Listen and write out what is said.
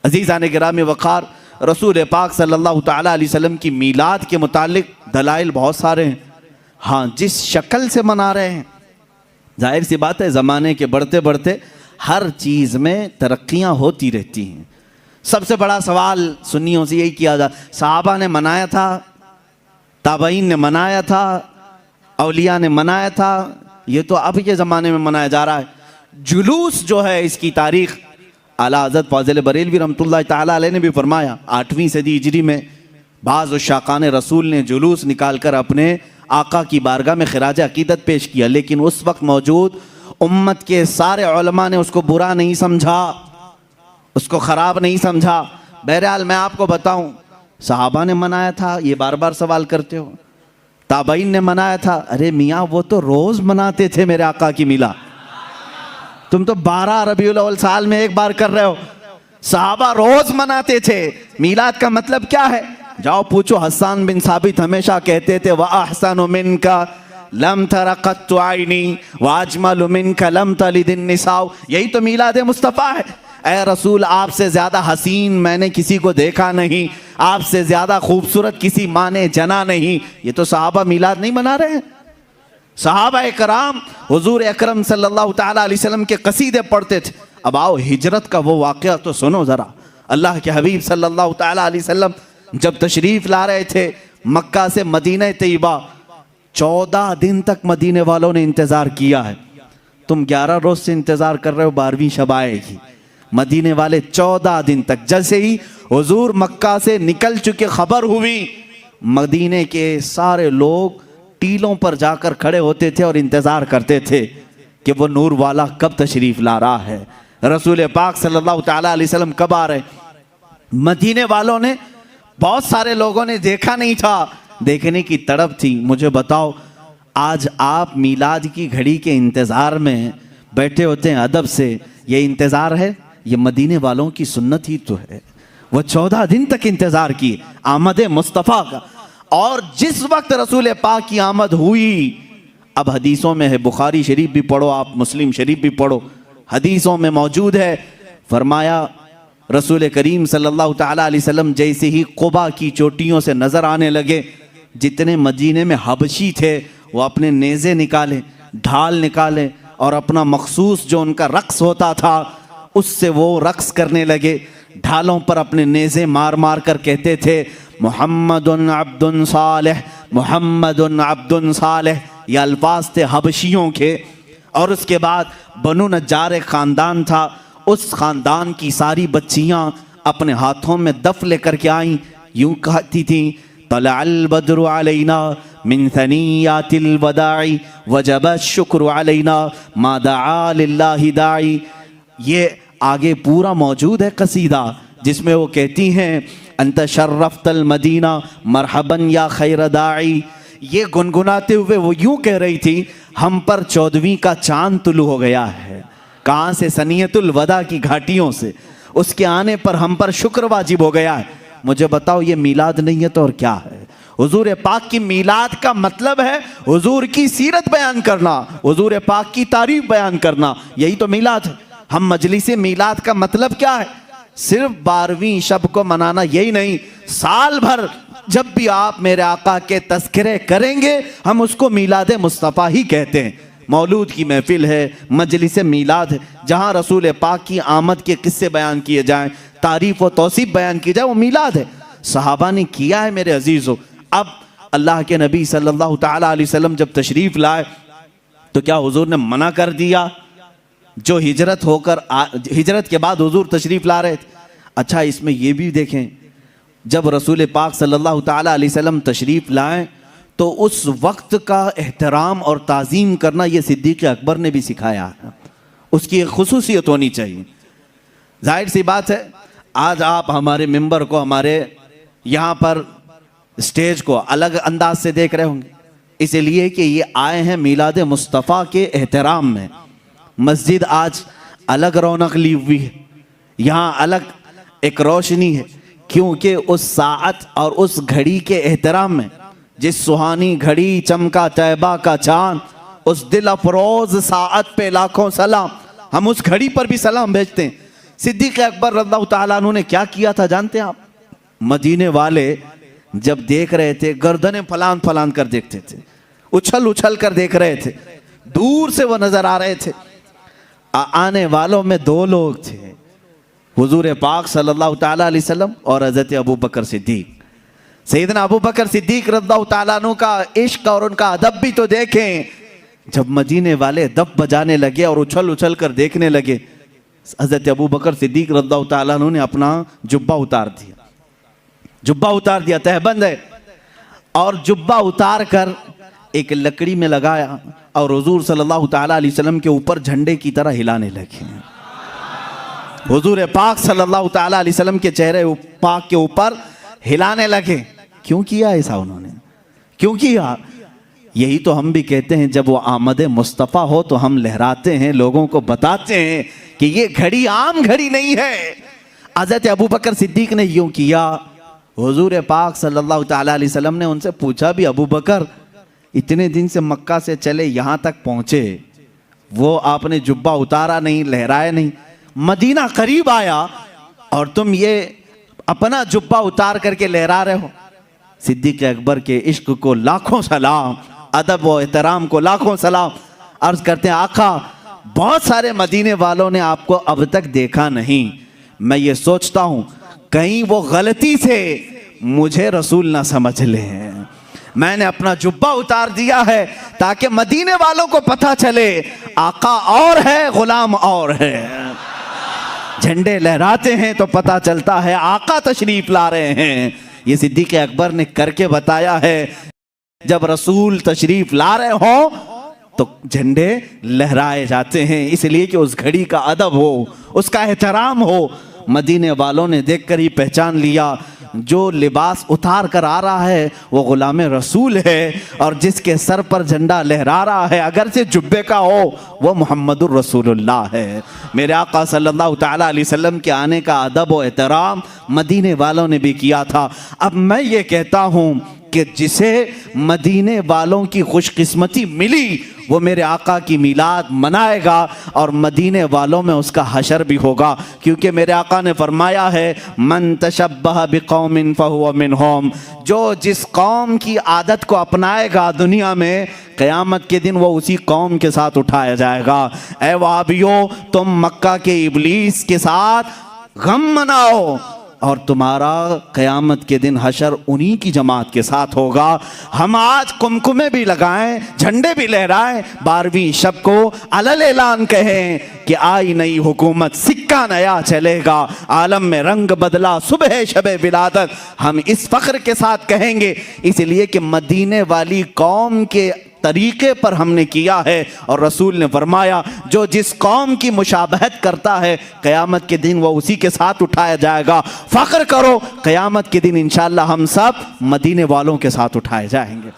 अज़ीज़ान गिरामी वक़ार, रसूल पाक सल्लल्लाहु ताला अलैहि वसल्लम की मीलाद के मुतालिक दलाइल बहुत सारे हैं। हाँ, जिस शक्ल से मना रहे हैं, जाहिर सी बात है ज़माने के बढ़ते बढ़ते हर चीज़ में तरक्कियाँ होती रहती हैं। सबसे बड़ा सवाल सुन्नियों से यही किया जा, सहाबा ने मनाया था, ताबईन ने मनाया था, औलिया ने मनाया था, ये तो अब के ज़माने में मनाया जा रहा है। जुलूस जो है इसकी तारीख़ आला हज़रत फ़ाज़िल बरेलवी रहमतुल्लाह ताला अलैह ने भी फरमाया। 8वीं सदी हिजरी में बाज़ उशाक़ान रसूल ने जुलूस निकाल कर अपने आका की बारगाह में खिराज अक़ीदत पेश किया, लेकिन उस वक्त मौजूद उम्मत के सारे उलमा ने उसको बुरा नहीं समझा, उसको ख़राब नहीं समझा। बहरहाल मैं आपको बताऊं, सहाबा ने मनाया था, ये बार बार सवाल करते हो। ताबईन ने मनाया था, अरे मियाँ वो तो रोज़ मनाते थे मेरे आका की मिला, तुम तो 12 रबीउल अव्वल साल में एक बार कर रहे हो। सहाबा रोज़ मनाते थे। मीलाद का मतलब क्या है? जाओ पूछो, हसन बिन साबित हमेशा कहते थे, व अहसनु मिनका लम तरा क़त्तु आइनी व अजमलु मिनका लम तलिदिन निसाउ। यही तो मीलाद मुस्तफ़ा है। ऐ रसूल, आपसे ज़्यादा हसीन मैंने किसी को देखा नहीं, आपसे ज़्यादा खूबसूरत किसी माँ ने जना नहीं। ये तो सहाबा मीलाद नहीं मना रहे हैं। सहाबा कराम हुजूर अकरम सल्लल्लाहु ताला अलैहि वसल्लम के कसीदे पढ़ते थे। अब आओ हिजरत का वो वाक़या तो सुनो ज़रा। अल्लाह के हबीब सल्लल्लाहु ताला अलैहि वसल्लम जब तशरीफ़ ला रहे थे मक्का से मदीना तैयबा, 14 दिन तक मदीने वालों ने इंतज़ार किया है। तुम 11 रोज़ से इंतज़ार कर रहे हो 12वीं शब आएगी। मदीने वाले 14 दिन तक, जैसे ही हुजूर मक्का से निकल चुके खबर हुई, मदीने के सारे लोग टीलों पर जाकर खड़े होते थे और इंतज़ार करते थे कि वो नूर वाला कब तशरीफ़ ला रहा है, रसूल पाक सल्लल्लाहु ताला अलैहि वसल्लम कब आ रहे। मदीने वालों ने, बहुत सारे लोगों ने देखा नहीं था, देखने की तड़प थी। मुझे बताओ, आज आप मीलाद की घड़ी के इंतज़ार में बैठे होते हैं अदब से, ये इंतज़ार है? ये मदीने वालों की सुन्नत ही तो है। वो 14 दिन तक इंतज़ार किए आमद मुस्तफ़ा का। और जिस वक्त रसूल पाक की आमद हुई, अब हदीसों में है, बुखारी शरीफ भी पढ़ो आप, मुस्लिम शरीफ भी पढ़ो, हदीसों में मौजूद है, फरमाया रसूल करीम सल्लल्लाहु ताला अलैहि वसल्लम जैसे ही क़ुबा की चोटियों से नज़र आने लगे, जितने मदीने में हबशी थे वो अपने नेज़े निकाले, ढाल निकाले और अपना मखसूस जो उनका रक्स होता था उससे वो रक्स करने लगे। ढालों पर अपने नेज़े मार मार कर कहते थे, मुहम्मदुन अब्दुन सालेह, मुहम्मदुन अब्दुन सालेह। ये अल्फाज थे हबशियों के। और उसके बाद बनु नज्जार एक ख़ानदान था, उस ख़ानदान की सारी बच्चियाँ अपने हाथों में दफ लेकर के आईं, यूँ कहती थी, तलअल बद्रु अलैना मिन सनियातिल वदाई वजब शुक्र अलैना मा दआ लिल्लाहि दाई। ये आगे पूरा मौजूद है कसीदा, जिसमें वो कहती हैं, अंत शर्रफ्तल मदीना मरहबन या खैर दाई। ये गुनगुनाते हुए वो यूँ कह रही थी, हम पर 14वीं का चांद तुलू हो गया है। कहाँ से? सनियतुल वदा की घाटियों से। उसके आने पर हम पर शुक्र वाजिब हो गया है। मुझे बताओ, ये मीलाद नहीं है तो और क्या है? हुजूर पाक की मीलाद का मतलब है हुजूर की सीरत बयान करना, हुजूर पाक की तारीफ बयान करना, यही तो मीलाद है। हम मजलिस मीलाद का मतलब क्या है? सिर्फ 12वीं शब को मनाना, यही नहीं, साल भर जब भी आप मेरे आका के तज़किरे करेंगे हम उसको मीलाद मुस्तफ़ा ही कहते हैं। मौलूद की महफिल है, मजलिस मीलाद है, जहाँ रसूल पाक की आमद के किस्से बयान किए जाएँ, तारीफ़ व तौसीफ़ बयान की जाए, वो मीलाद है। सहाबा ने किया है मेरे अजीज़ों। अब अल्लाह के नबी सल्लल्लाहु ताला अलैहि वसल्लम जब तशरीफ़ लाए तो क्या हुजूर ने मना कर दिया? जो हिजरत के बाद हुजूर तशरीफ़ ला रहे थे। अच्छा, इसमें ये भी देखें, जब रसूल पाक सल्लल्लाहु ताला अलैहि वसल्लम तशरीफ़ लाएं तो उस वक्त का एहतराम और ताज़ीम करना ये सिद्दीक़ अकबर ने भी सिखाया है। उसकी एक खुसूसियत होनी चाहिए। जाहिर सी बात है, आज आप हमारे मिंबर को, हमारे यहाँ पर स्टेज को अलग अंदाज से देख रहे होंगे, इसलिए कि ये आए हैं मीलाद मुस्तफ़ा के एहतराम में। मस्जिद आज अलग रौनक ली हुई है, यहाँ अलग एक रोशनी है, क्योंकि उस साअत और उस घड़ी के एहतराम में, जिस सुहानी घड़ी चमका तैबा का चांद, उस दिल अफरोज साअत पे लाखों सलाम। हम उस घड़ी पर भी सलाम भेजते हैं। सिद्दीक़ अकबर रज़ियल्लाहु ताला अन्हु ने क्या किया था जानते हैं आप? मदीने वाले जब देख रहे थे गर्दनें फलान फलान कर देखते थे, उछल उछल कर देख रहे थे, दूर से वो नजर आ रहे थे। आने वालों में दो लोग थे, हुजूर पाक सल्लल्लाहु ताला अलैहि वसल्लम और हज़रत अबू बकर सिद्दीक। सैयदना अबू बकर सिद्दीक रज़ियल्लाहु ताला अन्हु का इश्क और उनका अदब भी तो देखें। जब मदीने वाले दफ बजाने लगे और उछल उछल कर देखने लगे, हज़रत अबू बकर सिद्दीक रज़ियल्लाहु ताला अन्हु ने अपना जुब्बा उतार दिया, जुब्बा उतार दिया, तहबंद है, और जुब्बा उतार कर एक लकड़ी में लगाया और हुजूर सल्लल्लाहु ताला अलैहि वसल्लम के ऊपर झंडे की तरह हिलाने लगे। हुजूर पाक सल्लल्लाहु ताला अलैहि वसल्लम के चेहरे पाक के ऊपर हिलाने लगे। क्यों किया ऐसा उन्होंने? क्यों किया? यही तो हम भी कहते हैं, जब वो आमद मुस्तफ़ा हो तो हम लहराते हैं, लोगों को बताते हैं कि ये घड़ी आम घड़ी नहीं है। हज़रत अबू बकर सिद्दीक ने यूं किया। हुजूर पाक सल्लल्लाहु ताला अलैहि वसल्लम ने उनसे पूछा भी, अबू बकर इतने दिन से मक्का से चले यहाँ तक पहुँचे, वो आपने जुब्बा उतारा नहीं, लहराया नहीं, मदीना करीब आया और तुम ये अपना जुब्बा उतार करके लहरा रहे हो। सिद्दीक़ अकबर के इश्क को लाखों सलाम, अदब व एहतराम को लाखों सलाम। अर्ज करते हैं, आका बहुत सारे मदीने वालों ने आपको अब तक देखा नहीं, मैं ये सोचता हूँ कहीं वो गलती से मुझे रसूल ना समझ लें। मैंने अपना जुब्बा उतार दिया है ताकि मदीने वालों को पता चले आका और है, गुलाम और है। झंडे लहराते हैं तो पता चलता है आका तशरीफ ला रहे हैं। ये सिद्दीक़ अकबर ने करके बताया है। जब रसूल तशरीफ ला रहे हो तो झंडे लहराए जाते हैं, इसलिए कि उस घड़ी का अदब हो, उसका एहतराम हो। मदीने वालों ने देखकर ही पहचान लिया, जो लिबास उतार कर आ रहा है वो गुलाम रसूल है, और जिसके सर पर झंडा लहरा रहा है अगर से जुब्बे का हो वो मुहम्मदुर रसूलुल्लाह है। मेरे आका सल्लल्लाहु ताला अलैहि वसल्लम के आने का अदब और एहतराम मदीने वालों ने भी किया था। अब मैं ये कहता हूँ कि जिसे मदीने वालों की खुशकिस्मती मिली वो मेरे आका की मिलाद मनाएगा और मदीने वालों में उसका हशर भी होगा, क्योंकि मेरे आका ने फरमाया है, मन तशब्बह बिकौमिन फहुव मिनहुम, जो जिस कौम की आदत को अपनाएगा दुनिया में, क़यामत के दिन वो उसी कौम के साथ उठाया जाएगा। ऐ वहाबियो, तुम मक्का के इब्लीस के साथ गम मनाओ और तुम्हारा क़यामत के दिन हशर उन्हीं की जमात के साथ होगा। हम आज कुमकुमे भी लगाएं, झंडे भी लहराएं, 12वीं शब को अलल ऐलान कहें कि आई नई हुकूमत, सिक्का नया चलेगा, आलम में रंग बदला सुबह शबे विलादत। हम इस फ़ख्र के साथ कहेंगे, इसलिए कि मदीने वाली कौम के तरीके पर हमने किया है। और रसूल ने फरमाया, जो जिस कौम की मुशाबहत करता है क़यामत के दिन वो उसी के साथ उठाया जाएगा। फ़ख्र करो, क़यामत के दिन इंशाअल्लाह हम सब मदीने वालों के साथ उठाए जाएंगे।